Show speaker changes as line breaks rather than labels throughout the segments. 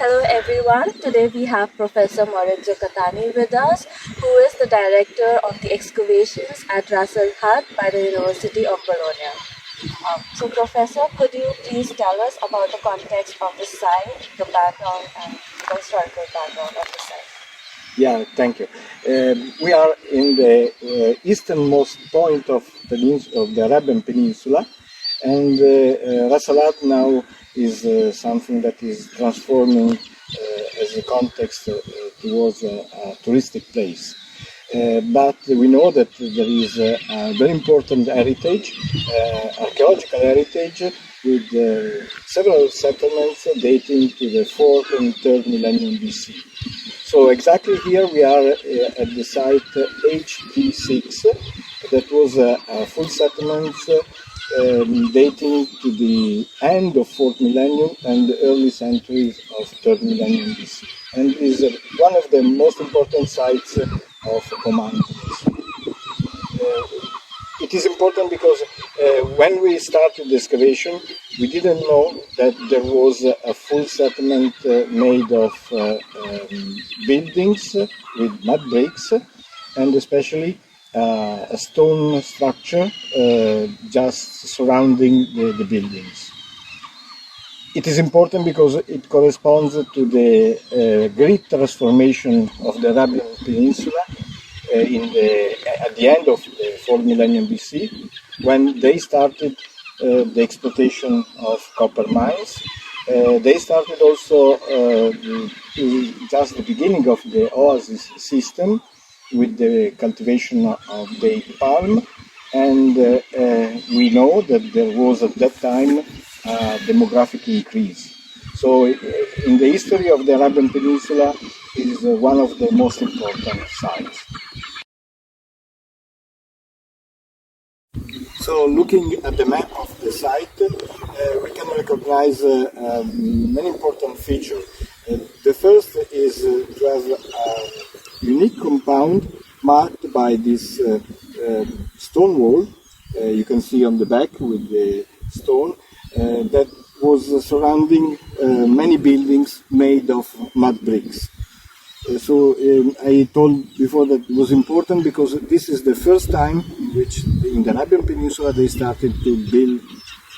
Hello everyone, today we have Professor Maurizio Catani with us, who is the Director of the Excavations at Ras Al Khaimah by the University of Bologna. So Professor, could you please tell us about the context of the site, the background and the historical background of the site?
Yeah, thank you. We are in the easternmost point of the Arabian Peninsula, and Ras Al Khaimah now is something that is transforming as a context towards a touristic place. But we know that there is a very important heritage, archaeological heritage, with several settlements dating to the 4th and 3rd millennium BC. So exactly here we are at the site HD-6, that was a full settlement dating to the end of 4th millennium and the early centuries of 3rd millennium BC, and is one of the most important sites of Oman. It is important because when we started the excavation, we didn't know that there was a full settlement made of buildings with mud bricks, and especially a stone structure just surrounding the buildings. It is important because it corresponds to the great transformation of the Arabian Peninsula at the end of the 4th millennium BC, when they started the exploitation of copper mines. They started also just the beginning of the oasis system with the cultivation of the palm, and we know that there was at that time a demographic increase. So in the history of the Arabian Peninsula, it is one of the most important sites. So looking at the map of the site, we can recognize many important features. The first is to have a unique compound marked by this stone wall, you can see on the back with the stone, that was surrounding many buildings made of mud bricks. So I told before that it was important because this is the first time in the Arabian Peninsula they started to build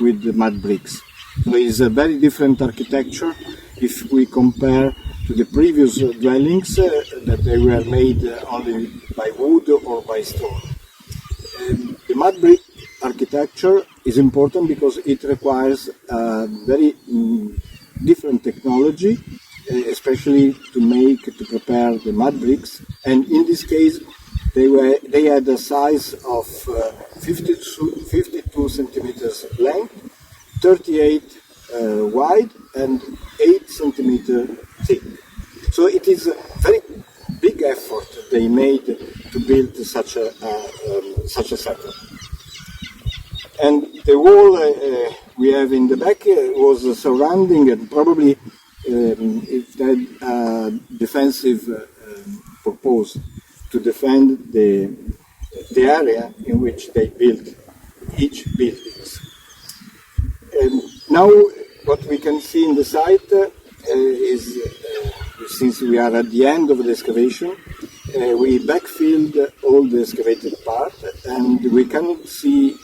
with the mud bricks. So it's a very different architecture if we compare to the previous dwellings that they were made only by wood or by stone. The mud brick architecture is important because it requires very different technology, especially to prepare the mud bricks, and in this case they had a size of 52 centimeters length, 38 wide, and 8 centimeters thick. So it is a very big effort they made to build such a setup. And the wall we have in the back was surrounding, and probably it had a defensive purpose to defend the area in which they built each buildings. Now what we can see in the site is, since we are at the end of the excavation, we backfilled all the excavated part, and we cannot see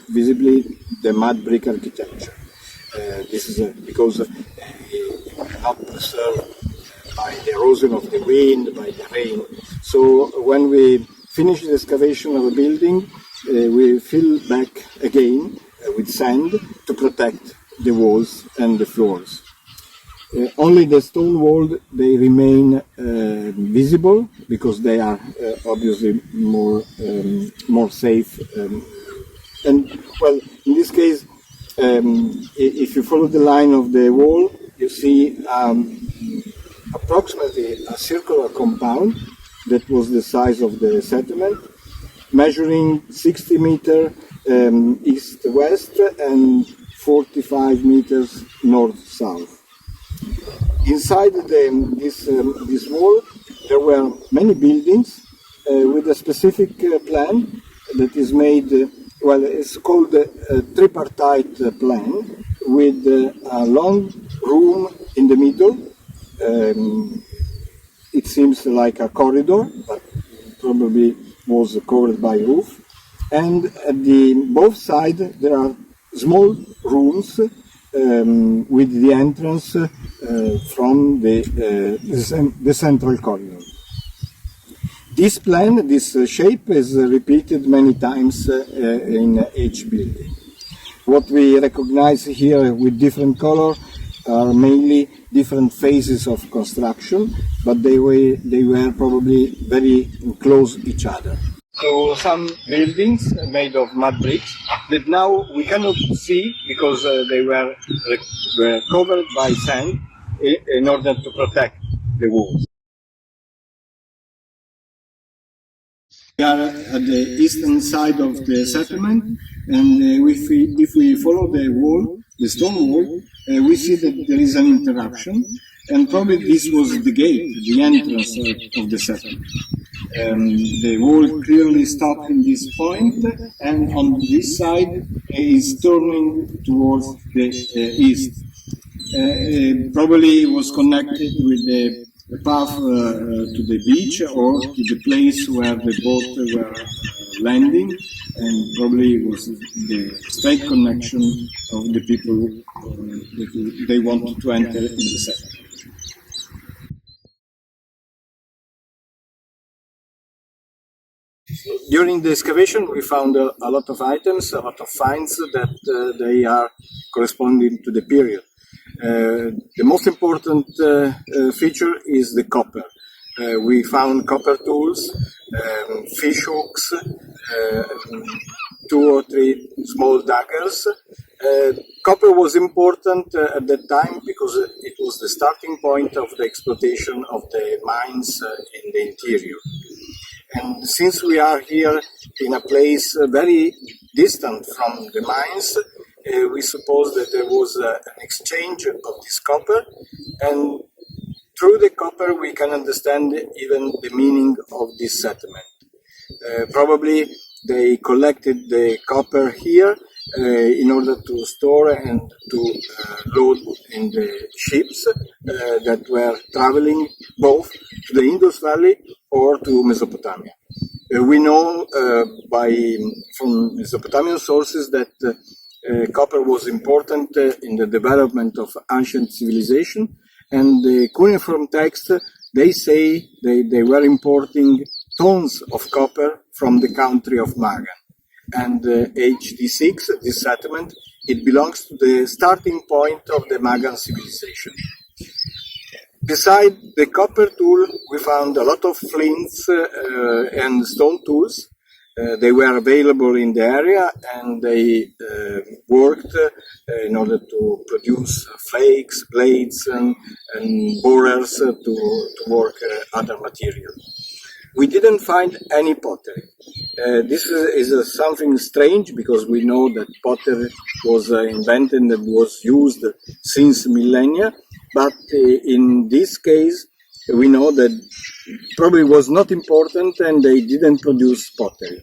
visibly the mud brick architecture. This is because it cannot preserve by the erosion of the wind, by the rain. So when we finish the excavation of a building, we fill back again with sand to protect the walls and the floors. Only the stone wall, they remain visible because they are obviously more safe. And well, in this case, if you follow the line of the wall, you see approximately a circular compound that was the size of the settlement, measuring 60 meters east-west and 45 meters north-south. Inside this wall, there were many buildings with a specific plan that is made. It's called a tripartite plan, with a long room in the middle, It seems like a corridor, but probably was covered by roof. And at both sides there are small rooms with the entrance from the central corridor. This plan, this shape is repeated many times in each building. What we recognize here with different color are mainly different phases of construction, but they were probably very close each other. So some buildings made of mud bricks that now we cannot see because they were covered by sand in order to protect the walls. We are at the eastern side of the settlement, and if we follow the wall, the stone wall, we see that there is an interruption, and probably this was the gate, the entrance of the settlement. The wall clearly stopped in this point, and on this side is turning towards the east. Probably was connected with the path to the beach or to the place where the boat were landing, and probably was the straight connection of the people that they wanted to enter in the settlement. During the excavation, we found a lot of items, a lot of finds that they are corresponding to the period. The most important feature is the copper. We found copper tools, fish hooks, 2 or 3 small daggers. Copper was important at that time because it was the starting point of the exploitation of the mines in the interior. And since we are here in a place very distant from the mines, we suppose that there was an exchange of this copper, and through the copper we can understand even the meaning of this settlement. Probably they collected the copper here in order to store and to load in the ships that were traveling both to the Indus Valley or to Mesopotamia. We know from Mesopotamian sources that copper was important in the development of ancient civilization, and the cuneiform text, they say they were importing tons of copper from the country of Magan. And HD-6, this settlement, it belongs to the starting point of the Magan civilization. Beside the copper tool, we found a lot of flints and stone tools. They were available in the area, and they worked in order to produce flakes, blades, and borers to work other materials. We didn't find any pottery. This is something strange because we know that pottery was invented and was used since millennia, but in this case we know that probably was not important and they didn't produce pottery.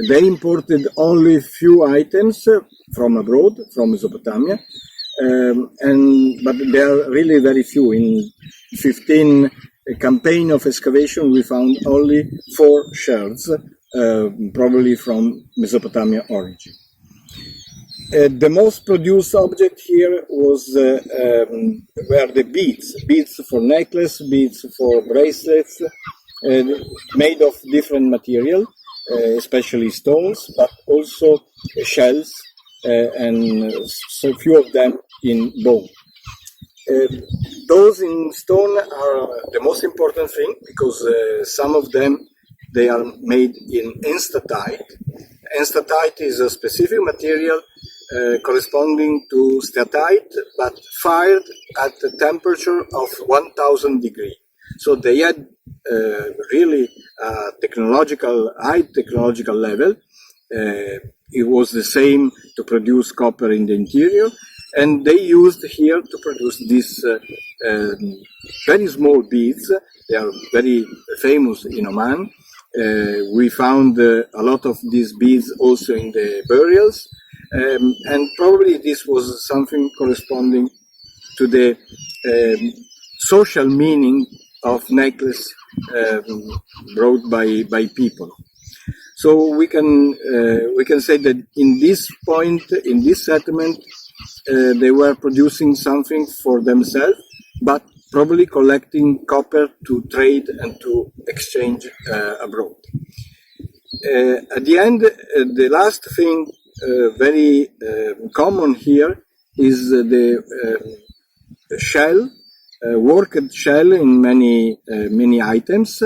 They imported only few items from abroad, from Mesopotamia, but they are really very few. In 15 campaign of excavation, we found only 4 shells, probably from Mesopotamia origin. The most produced object here were the beads for necklace, beads for bracelets, made of different material, especially stones, but also shells, and so few of them in bone. Those in stone are the most important thing because some of them they are made in enstatite. Enstatite is a specific material corresponding to steatite, but fired at a temperature of 1000 degrees. So they had really high technological level. It was the same to produce copper in the interior, and they used here to produce these very small beads. They are very famous in Oman. We found a lot of these beads also in the burials, and probably this was something corresponding to the social meaning of necklace brought by people. So we can say that in this point, in this settlement, they were producing something for themselves, but probably collecting copper to trade and to exchange abroad. At the end, the last thing very common here is the shell, worked shell in many items.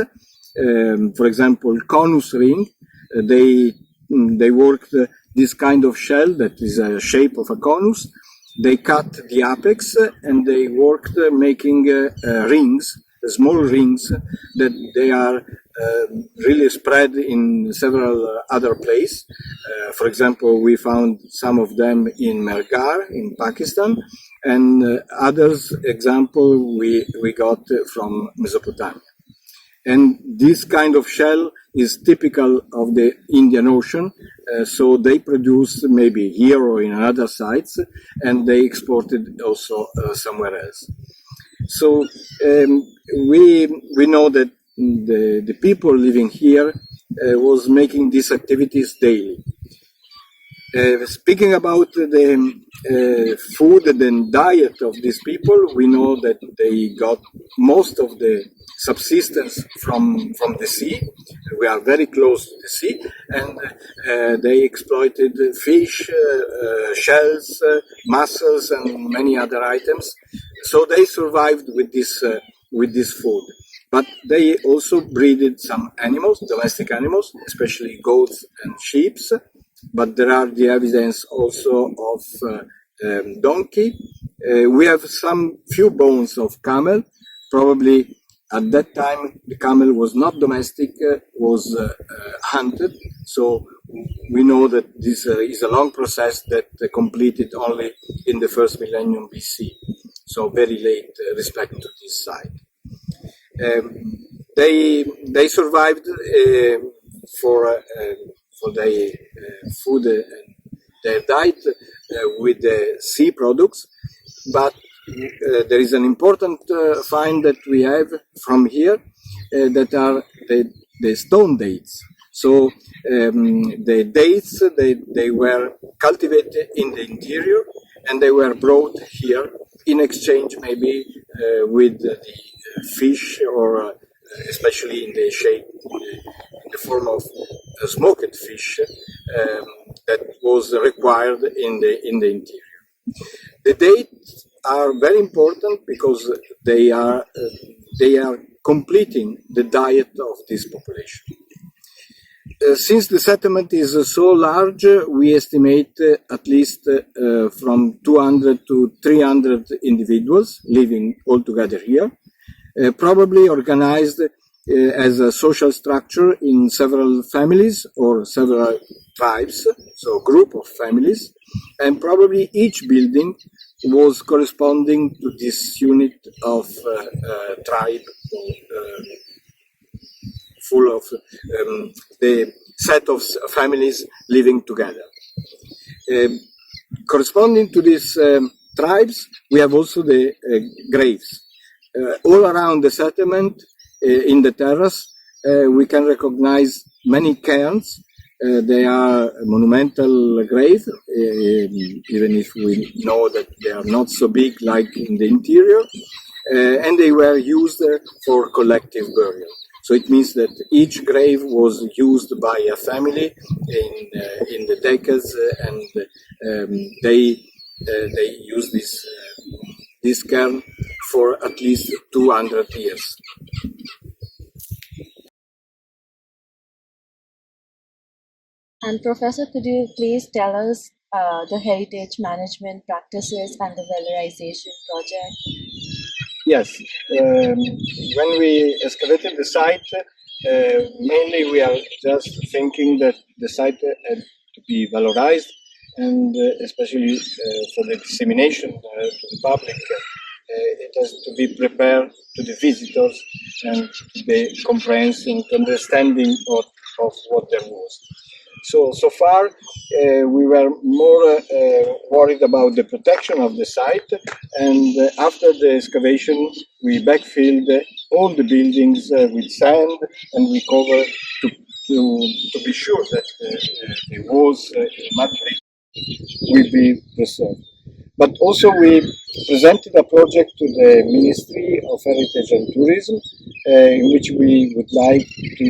For example, conus ring. They worked this kind of shell that is a shape of a conus. They cut the apex and they worked making rings, small rings that they are really spread in several other places. For example, we found some of them in Mergar in Pakistan, and others example we got from Mesopotamia. And this kind of shell is typical of the Indian Ocean, so they produce maybe here or in other sites, and they exported also somewhere else. So we know that the people living here was making these activities daily. Speaking about the food and diet of these people, we know that they got most of the subsistence from the sea. We are very close to the sea, and they exploited fish, shells, mussels, and many other items. So they survived with this food. But they also breeded some animals, domestic animals, especially goats and sheep. But there are the evidence also of donkey. We have some few bones of camel. Probably at that time the camel was not domestic, was hunted. So we know that this is a long process that completed only in the first millennium BC. So very late respect to this site. They survived for their food and their diet with the sea products, but there is an important find that we have from here that are the stone dates. So the dates they were cultivated in the interior and they were brought here in exchange maybe with the fish or especially in the shape in the form of smoked fish that was required in the interior. The dates are very important because they are completing the diet of this population. Since the settlement is so large, we estimate at least from 200 to 300 individuals living all together here, probably organized as a social structure in several families or several tribes, so group of families, and probably each building was corresponding to this unit of tribe full of the set of families living together. Corresponding to these tribes, we have also the graves. All around the settlement, in the terrace, we can recognize many cairns. They are monumental graves, even if we know that they are not so big like in the interior, and they were used for collective burial. So it means that each grave was used by a family in the decades, and they used this cairn for at least 200 years.
And Professor, could you please tell us the heritage management practices and the valorization project?
Yes, when we excavated the site, mainly we are just thinking that the site had to be valorized, and especially for the dissemination to the public, it has to be prepared to the visitors and the comprehensive understanding of what there was. So far, we were more worried about the protection of the site, and after the excavation, we backfilled all the buildings with sand, and we covered to be sure that the walls, mud brick, will be preserved. But also we presented a project to the Ministry of Heritage and Tourism in which we would like to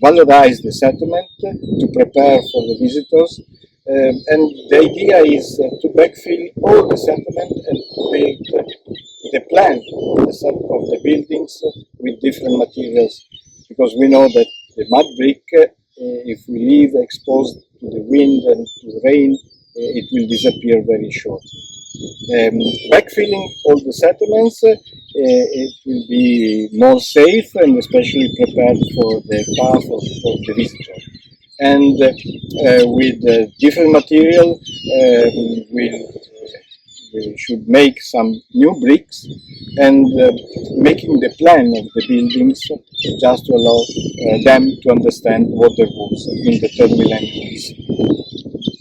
valorize the settlement, to prepare for the visitors. And the idea is to backfill all the settlement and to build the plan of the buildings with different materials, because we know that the mud brick, if we leave exposed to the wind and to rain, it will disappear very shortly. Backfilling all the settlements, it will be more safe and especially prepared for the path of the visitor. And with different material, we should make some new bricks, and making the plan of the buildings just to allow them to understand what the rules in the third millennium is.